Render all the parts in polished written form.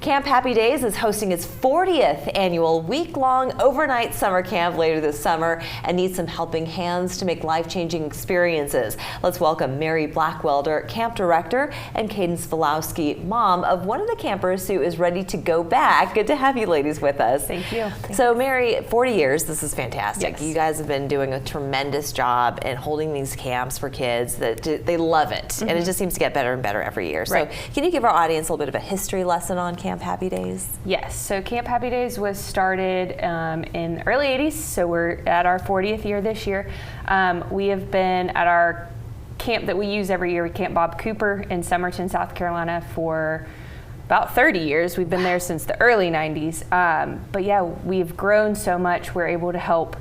Camp Happy Days is hosting its 40th annual week-long overnight summer camp later this summer and needs some helping hands to make life-changing experiences. Let's welcome Mary Blackwelder, camp director, and Cadence Volousky, mom of one of the campers who is ready to go back. Good to have you ladies with us. Thank you. So Mary, 40 years, this is fantastic. Yes. You guys have been doing a tremendous job in holding these camps for kids that they love it, and it just seems to get better and better every year. Right. So can you give our audience a little bit of a history lesson on Camp Happy Days? Yes, so Camp Happy Days was started in the early 80s, so we're at our 40th year this year. We have been at our camp that we use every year, Camp Bob Cooper in Somerton, South Carolina, for about 30 years. We've been there since the early 90s. But yeah, we've grown so much. We're able to help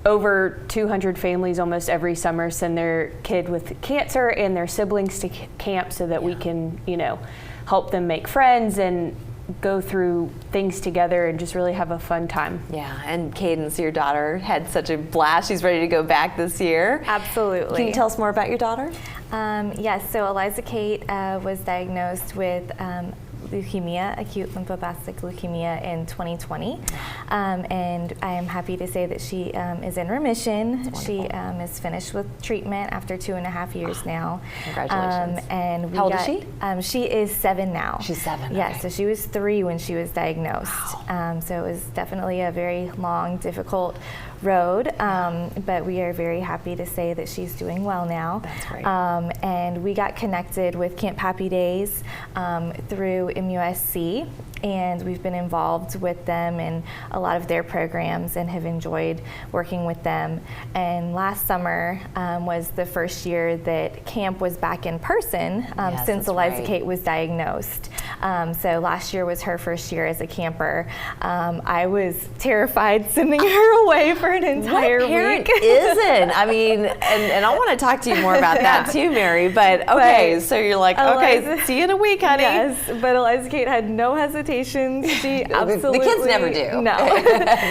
over 200 families almost every summer send their kid with cancer and their siblings to camp so that we can, help them make friends and go through things together and just really have a fun time. Yeah, and Cadence, your daughter, had such a blast. She's ready to go back this year. Absolutely. Can you tell us more about your daughter? Yes, so Eliza Kate was diagnosed with leukemia, acute lymphoblastic leukemia in 2020. And I am happy to say that she is in remission. She is finished with treatment after 2.5 years now. Congratulations. And how old is she? She is 7 now. She's 7. Yeah, okay. so she was 3 when she was diagnosed. Wow. So it was definitely a very long, difficult road, but we are very happy to say that she's doing well now. That's great. And we got connected with Camp Happy Days through MUSC, and we've been involved with them in a lot of their programs and have enjoyed working with them. And last summer was the first year that camp was back in person Yes, since that's Eliza right. Kate was diagnosed. So last year was her first year as a camper. I was terrified sending her away for an entire what parent week. isn't? I mean, and I want to talk to you more about that too, Mary, but okay, so you're like, okay, see you in a week, honey. Yes, but Eliza Kate had no hesitation. She absolutely... The kids never do. No.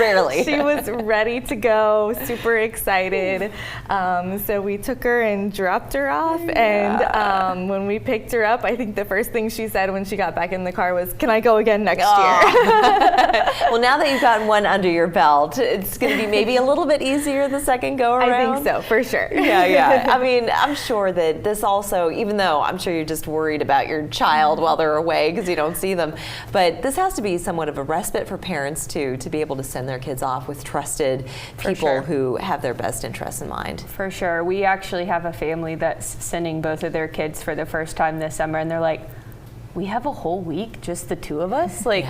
Rarely. She was ready to go, super excited. So we took her and dropped her off, and when we picked her up, I think the first thing she said when she got back in the car was, "Can I go again next year?" Well, now that you've gotten one under your belt, it's going to be maybe a little bit easier the second go around. I think so, for sure. Yeah. I mean, I'm sure that this also, even though I'm sure you're just worried about your child while they're away because you don't see them, but this has to be somewhat of a respite for parents too, to be able to send their kids off with trusted people who have their best interests in mind. For sure. We actually have a family that's sending both of their kids for the first time this summer, and they're like, we have a whole week, just the two of us? Like,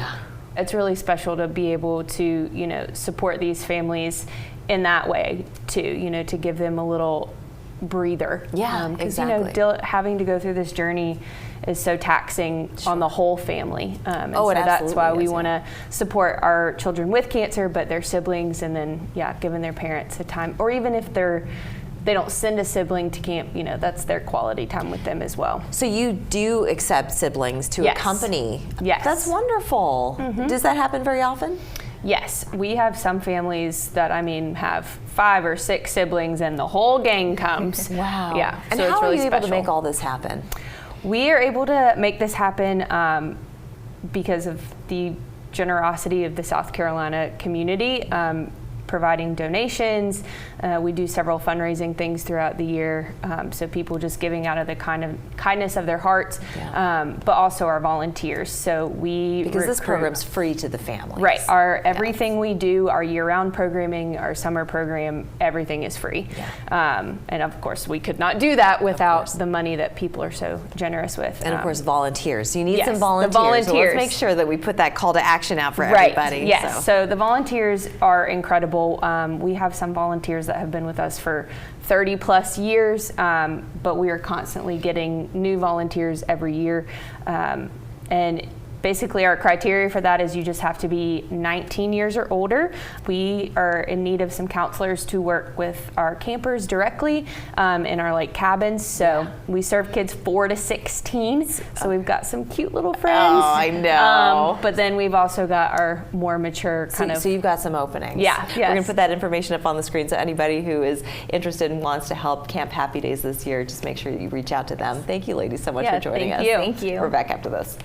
it's really special to be able to, support these families in that way too, to give them a little breather. Yeah, because exactly. having to go through this journey is so taxing on the whole family. And so that's why we is, want to support our children with cancer, but their siblings, and then giving their parents a time, or even if they don't send a sibling to camp, that's their quality time with them as well. So you do accept siblings to accompany? Yes. That's wonderful. Does that happen very often? Yes, we have some families that, have 5 or 6 siblings and the whole gang comes. Wow. Yeah. And so how it's really are you able to special. make all this happen? We are able to make this happen because of the generosity of the South Carolina community, providing donations. We do several fundraising things throughout the year, so people just giving out of the kindness of their hearts, but also our volunteers. So because this program's free to the families. Right. Everything we do, our year-round programming, our summer program, everything is free. And of course, we could not do that without the money that people are so generous with. And of course, volunteers. So you need some the volunteers. volunteers. So let's make sure that we put that call to action out for everybody. Yes. So the volunteers are incredible. We have some volunteers that have been with us for 30 plus years, but we are constantly getting new volunteers every year. And basically our criteria for that is you just have to be 19 years or older. We are in need of some counselors to work with our campers directly in our cabins. So we serve kids 4 to 16. So we've got some cute little friends. Oh, I know. But then we've also got our more mature So you've got some openings. Yeah. We're going to put that information up on the screen, so anybody who is interested and wants to help Camp Happy Days this year, just make sure you reach out to them. Thank you ladies so much for joining us. Thank you. We're back after this.